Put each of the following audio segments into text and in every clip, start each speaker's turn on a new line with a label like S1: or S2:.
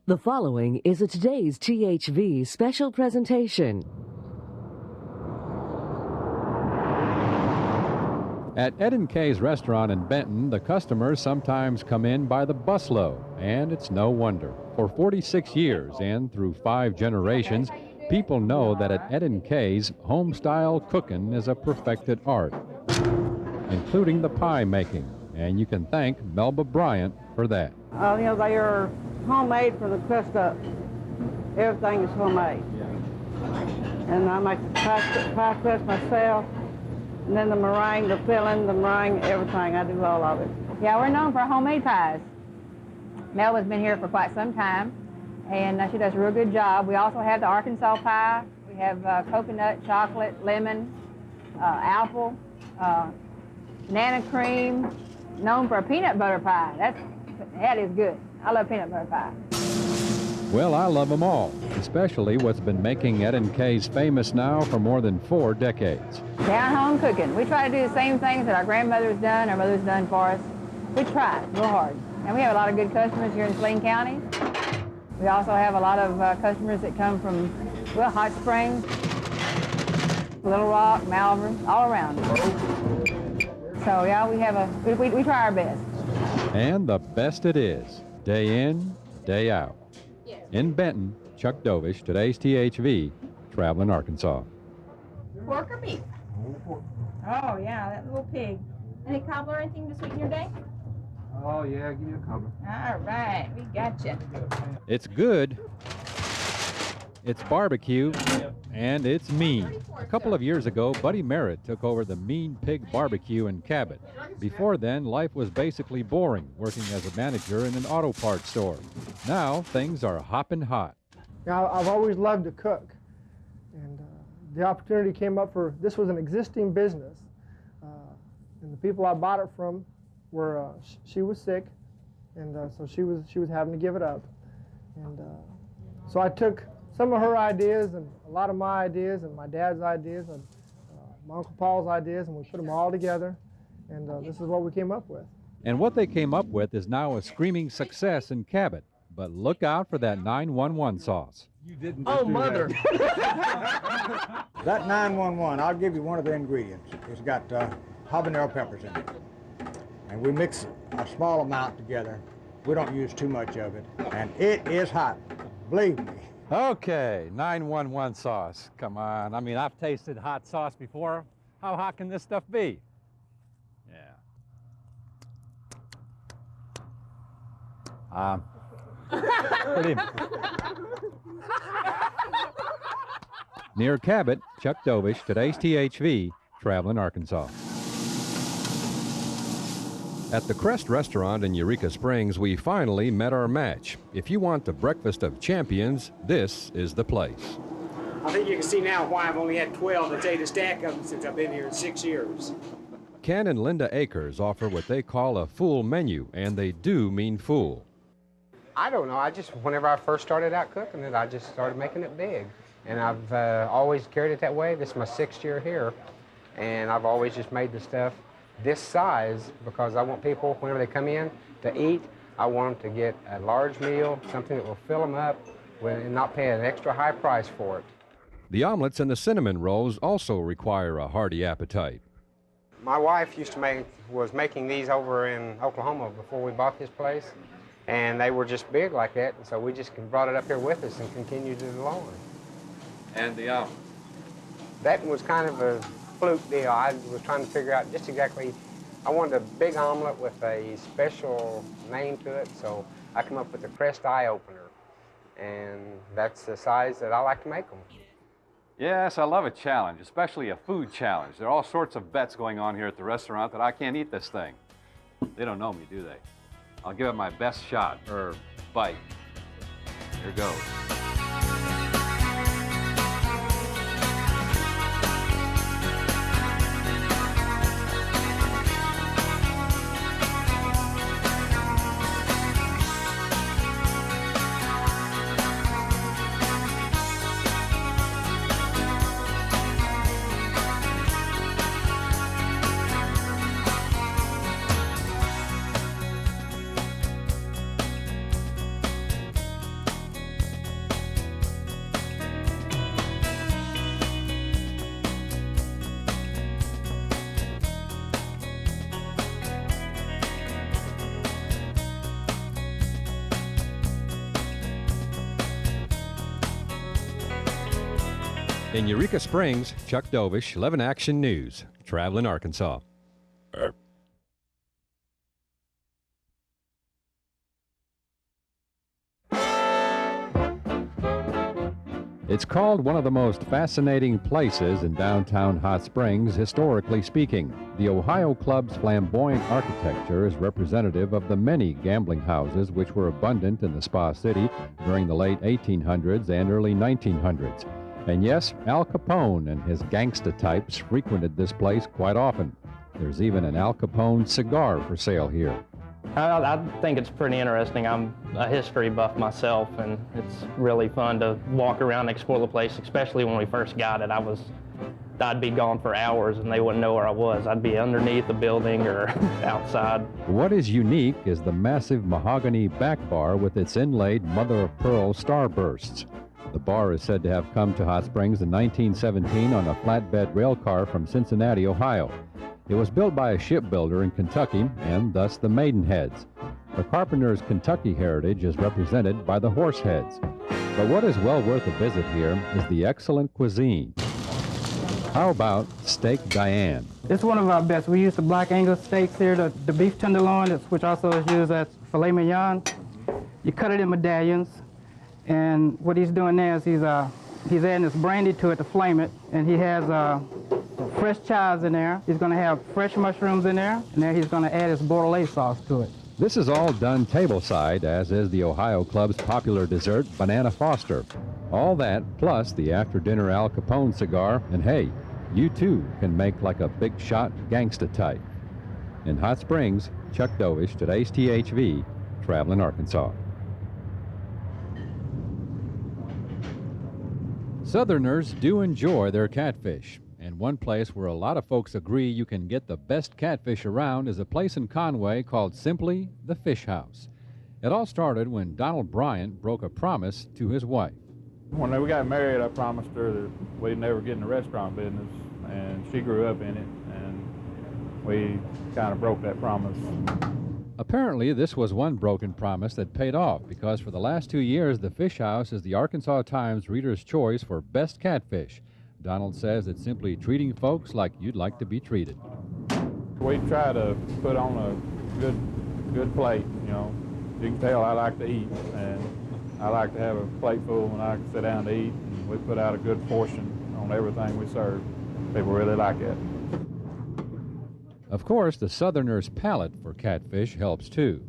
S1: The following is a Today's THV special presentation.
S2: At Ed and Kay's restaurant in Benton, the customers sometimes come in by the busload, and it's no wonder. For 46 years and through 5 generations, people know that at Ed and Kay's, home-style cooking is a perfected art, including the pie making, and you can thank Melba Bryant for that.
S3: They are homemade from the crust up. Everything is homemade. And I make the pie crust myself. And then the meringue, the filling, the meringue, everything. I do all of it.
S4: Yeah, we're known for homemade pies. Melba's been here for quite some time, and she does a real good job. We also have the Arkansas pie. We have coconut, chocolate, lemon, apple, banana cream, known for a peanut butter pie. That is good. I love peanut butter pie.
S2: Well, I love them all, especially what's been making Ed and Kay's famous now for more than 4 decades.
S4: Down-home cooking. We try to do the same things that our grandmother's done, our mother's done for us. We try real hard. And we have a lot of good customers here in Saline County. We also have a lot of customers that come from, Hot Springs, Little Rock, Malvern, all around. So, yeah, we try our best.
S2: And the best it is, day in, day out. In Benton, Chuck Dovish, Today's THV, Travelin Arkansas.
S5: Pork or beef? Oh, yeah, that little pig. Any cobbler or anything to sweeten your day?
S6: Oh, yeah, give me a cobbler.
S5: All right, we got you.
S2: It's good, it's barbecue, and it's mean. A couple of years ago, Buddy Merritt took over the Mean Pig BBQ in Cabot. Before then, life was basically boring, working as a manager in an auto parts store. Now, things are hopping hot.
S7: Now, I've always loved to cook, and the opportunity came up this was an existing business, and the people I bought it from were, she was sick, and so she was having to give it up. And so I took some of her ideas and a lot of my ideas and my dad's ideas and my Uncle Paul's ideas, and we put them all together, and this is what we came up with.
S2: And what they came up with is now a screaming success in Cabot. But look out for that 911 sauce.
S6: You didn't
S7: Oh, mother!
S8: That 911, I'll give you one of the ingredients. It's got habanero peppers in it. And we mix a small amount together. We don't use too much of it. And it is hot, believe me.
S2: Okay, 911 sauce. Come on. I mean, I've tasted hot sauce before. How hot can this stuff be? Yeah. Pretty. Near Cabot, Chuck Dovish, Today's THV, Travelin Arkansas. At the Crest restaurant in Eureka Springs, we finally met our match. If you want the breakfast of champions, this is the place.
S9: I think you can see now why I've only had 12 to take a stack of them since I've been here in 6 years.
S2: Ken and Linda Akers offer what they call a full menu, and they do mean full.
S10: I don't know. Whenever I first started out cooking it, I just started making it big. And I've always carried it that way. This is my 6th year here. And I've always just made the stuff this size because I want people, whenever they come in to eat, I want them to get a large meal, something that will fill them up and not pay an extra high price for it.
S2: The omelets and the cinnamon rolls also require a hearty appetite.
S10: My wife was making these over in Oklahoma before we bought this place. And they were just big like that, and so we just brought it up here with us and continued it along.
S2: And the omelet?
S10: That was kind of a fluke deal. I was trying to figure out just exactly, I wanted a big omelet with a special name to it, so I came up with the Crest eye opener. And that's the size that I like to make them.
S11: Yes, I love a challenge, especially a food challenge. There are all sorts of bets going on here at the restaurant that I can't eat this thing. They don't know me, do they? I'll give it my best shot, or bite. Here goes.
S2: In Eureka Springs, Chuck Dovish, 11 Action News, Travelin Arkansas. It's called one of the most fascinating places in downtown Hot Springs, historically speaking. The Ohio Club's flamboyant architecture is representative of the many gambling houses which were abundant in the Spa City during the late 1800s and early 1900s. And yes, Al Capone and his gangsta types frequented this place quite often. There's even an Al Capone cigar for sale here.
S12: I think it's pretty interesting. I'm a history buff myself, and it's really fun to walk around and explore the place, especially when we first got it. I'd be gone for hours and they wouldn't know where I was. I'd be underneath the building or outside.
S2: What is unique is the massive mahogany back bar with its inlaid mother-of-pearl starbursts. The bar is said to have come to Hot Springs in 1917 on a flatbed rail car from Cincinnati, Ohio. It was built by a shipbuilder in Kentucky, and thus the Maidenheads. The carpenter's Kentucky heritage is represented by the Horseheads. But what is well worth a visit here is the excellent cuisine. How about Steak Diane?
S13: It's one of our best. We use the black Angus steaks here, the beef tenderloin, which also is used as filet mignon. You cut it in medallions, and what he's doing now is he's adding this brandy to it to flame it, and he has fresh chives in there. He's going to have fresh mushrooms in there, and then he's going to add his Bordelais sauce to it.
S2: This is all done tableside, as is the Ohio Club's popular dessert, Banana Foster. All that, plus the after-dinner Al Capone cigar, and hey, you too can make like a big shot gangsta type. In Hot Springs, Chuck Dovish, today's THV, Travelin Arkansas. Southerners do enjoy their catfish, and one place where a lot of folks agree you can get the best catfish around is a place in Conway called simply the Fish House. It all started when Donald Bryant broke a promise to his wife.
S14: When we got married, I promised her that we'd never get in the restaurant business, and she grew up in it, and we kind of broke that promise.
S2: Apparently, this was one broken promise that paid off, because for the last 2 years, the Fish House is the Arkansas Times Reader's Choice for best catfish. Donald says it's simply treating folks like you'd like to be treated.
S14: We try to put on a good plate, you know. You can tell I like to eat, and I like to have a plate full when I can sit down to eat. And we put out a good portion on everything we serve. People really like it.
S2: Of course, the Southerner's palate for catfish helps too.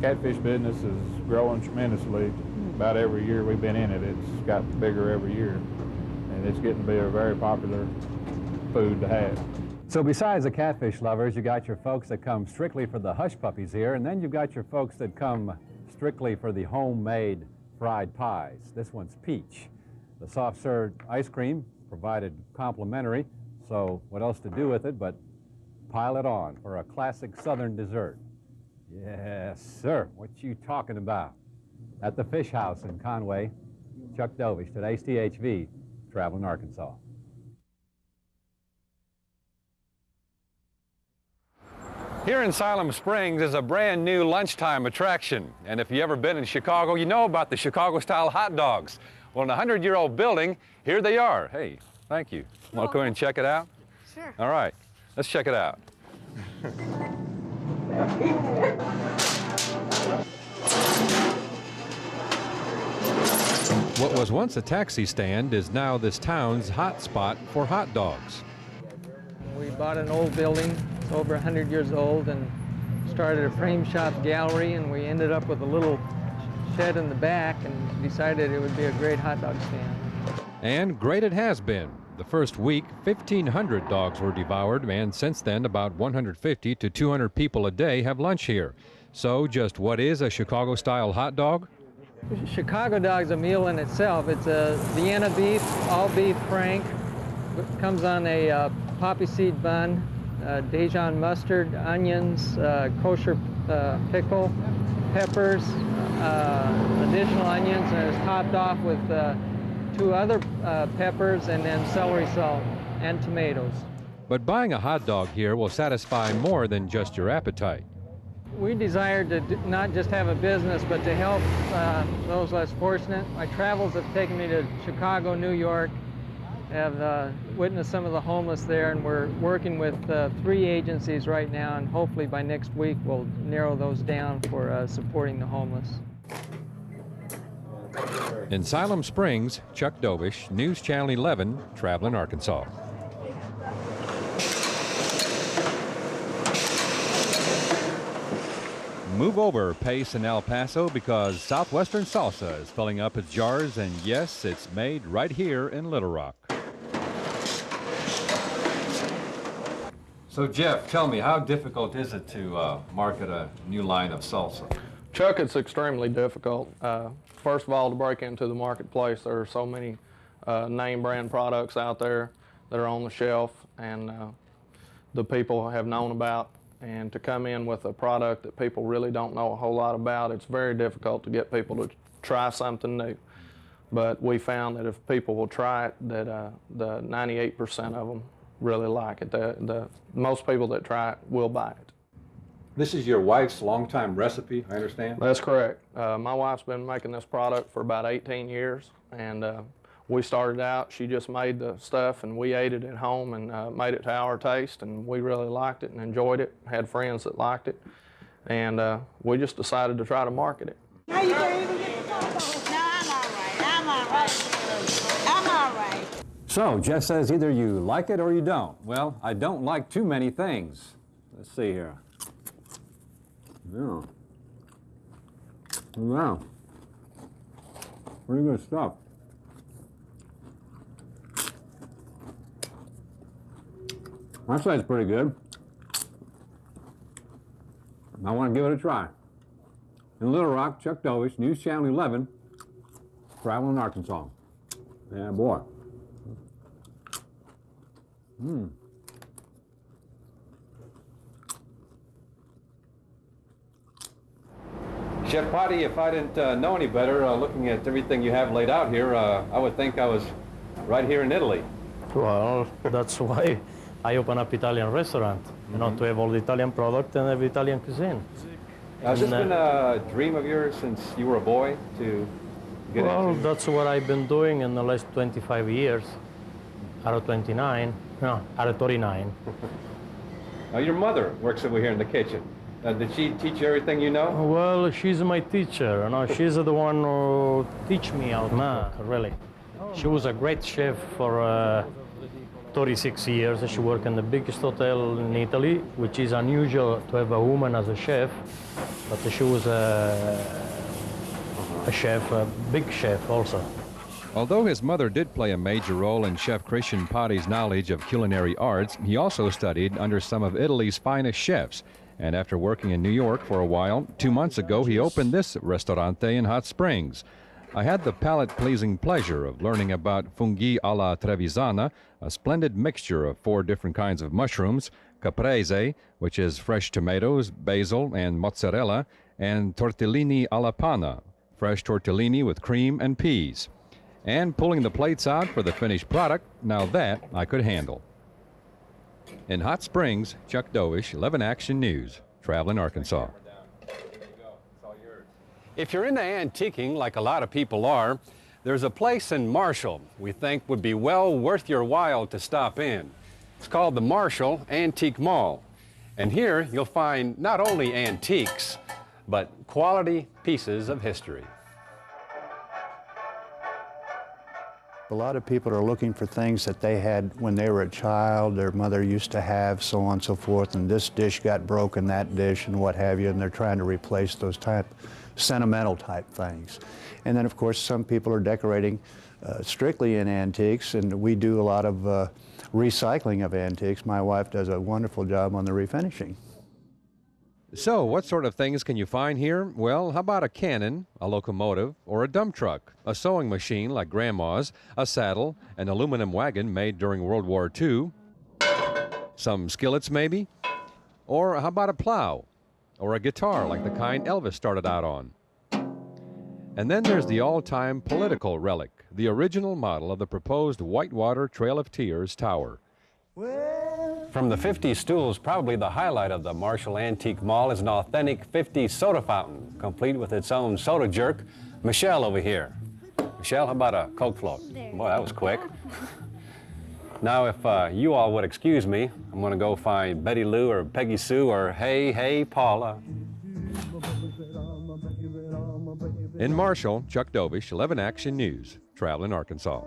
S14: Catfish business is growing tremendously. About every year we've been in it, it's got bigger every year. And it's getting to be a very popular food to have.
S2: So besides the catfish lovers, you got your folks that come strictly for the hush puppies here, and then you've got your folks that come strictly for the homemade fried pies. This one's peach. The soft-serve ice cream provided complimentary, so what else to do with it but pile it on for a classic Southern dessert. Yes, sir. What you talking about? At the Fish House in Conway, Chuck Dovish, today's THV, Travelin Arkansas.
S11: Here in Siloam Springs is a brand new lunchtime attraction. And if you've ever been in Chicago, you know about the Chicago-style hot dogs. Well, in a 100-year-old building, here they are. Hey, thank you. Want to come in and check it out?
S5: Sure.
S11: All right, let's check it out.
S2: What was once a taxi stand is now this town's hot spot for hot dogs.
S15: We bought an old building, it's over 100 years old, and started a frame shop gallery, and we ended up with a little shed in the back and decided it would be a great hot dog stand.
S2: And great it has been. The first week, 1,500 dogs were devoured, and since then, about 150 to 200 people a day have lunch here. So just what is a Chicago-style hot dog?
S15: Chicago dog's a meal in itself. It's a Vienna beef, all beef frank. It comes on a poppy seed bun, Dijon mustard, onions, kosher pickle, peppers, additional onions, and it's topped off with 2 other peppers and then celery salt and tomatoes.
S2: But buying a hot dog here will satisfy more than just your appetite.
S15: We desired to not just have a business, but to help those less fortunate. My travels have taken me to Chicago, New York, have witnessed some of the homeless there, and we're working with 3 agencies right now, and hopefully by next week we'll narrow those down for supporting the homeless.
S2: In Siloam Springs, Chuck Dovish, News Channel 11, Travelin, Arkansas. Move over, Pace in El Paso, because Southwestern Salsa is filling up its jars, and yes, it's made right here in Little Rock.
S11: So Jeff, tell me, how difficult is it to market a new line of salsa?
S16: Chuck, it's extremely difficult. First of all, to break into the marketplace, there are so many name brand products out there that are on the shelf and the people have known about. And to come in with a product that people really don't know a whole lot about, it's very difficult to get people to try something new. But we found that if people will try it, that the 98% of them really like it. Most people that try it will buy it.
S11: This is your wife's longtime recipe, I understand?
S16: That's correct. My wife's been making this product for about 18 years, and we started out, she just made the stuff, and we ate it at home and made it to our taste, and we really liked it and enjoyed it, had friends that liked it, and we just decided to try to market it.
S5: How you gonna even get the top off? No, I'm all right.
S11: So, Jeff says either you like it or you don't. Well, I don't like too many things. Let's see here. Yeah. Wow. Pretty good stuff. I say it's pretty good. I want to give it a try. In Little Rock, Chuck Dovish, News Channel 11, Travelin, Arkansas. Yeah, boy. Chef Potty, if I didn't know any better, looking at everything you have laid out here, I would think I was right here in Italy.
S17: Well, that's why I open up Italian restaurant, you know, to have all the Italian product and have Italian cuisine.
S11: Has this been a dream of yours since you were a boy to get
S17: well,
S11: into?
S17: That's what I've been doing in the last 25 years, out of 29, no, out of 39.
S11: Now, your mother works over here in the kitchen. Did she teach you everything you know?
S17: Well, she's my teacher, you know, she's the one who teach me how to cook, really. She was a great chef for 36 years. She worked in the biggest hotel in Italy, which is unusual to have a woman as a chef, but she was a chef, a big chef also.
S2: Although his mother did play a major role in Chef Christian Potty's knowledge of culinary arts, he also studied under some of Italy's finest chefs. And after working in New York for a while, 2 months ago he opened this ristorante in Hot Springs. I had the palate-pleasing pleasure of learning about funghi alla trevisana, a splendid mixture of 4 different kinds of mushrooms, caprese, which is fresh tomatoes, basil, and mozzarella, and tortellini alla panna, fresh tortellini with cream and peas. And pulling the plates out for the finished product, now that I could handle. In Hot Springs, Chuck Dovish, 11 Action News, Travelin, Arkansas.
S11: If you're into antiquing, like a lot of people are, there's a place in Marshall we think would be well worth your while to stop in. It's called the Marshall Antique Mall. And here you'll find not only antiques, but quality pieces of history.
S18: A lot of people are looking for things that they had when they were a child, their mother used to have, so on and so forth, and this dish got broken, that dish, and what have you, and they're trying to replace those sentimental type things. And then, of course, some people are decorating strictly in antiques, and we do a lot of recycling of antiques. My wife does a wonderful job on the refinishing.
S2: So, what sort of things can you find here? Well, how about a cannon, a locomotive, or a dump truck, a sewing machine like Grandma's, a saddle, an aluminum wagon made during World War II, some skillets maybe? Or how about a plow, or a guitar like the kind Elvis started out on? And then there's the all-time political relic, the original model of the proposed Whitewater Trail of Tears Tower.
S11: From the 50 stools, probably the highlight of the Marshall Antique Mall is an authentic 50s soda fountain, complete with its own soda jerk. Michelle over here. Michelle, how about a Coke float? Boy, that was quick. Now, if you all would excuse me, I'm going to go find Betty Lou or Peggy Sue or Hey Paula.
S2: In Marshall, Chuck Dovish, 11 Action News, Travelin, Arkansas.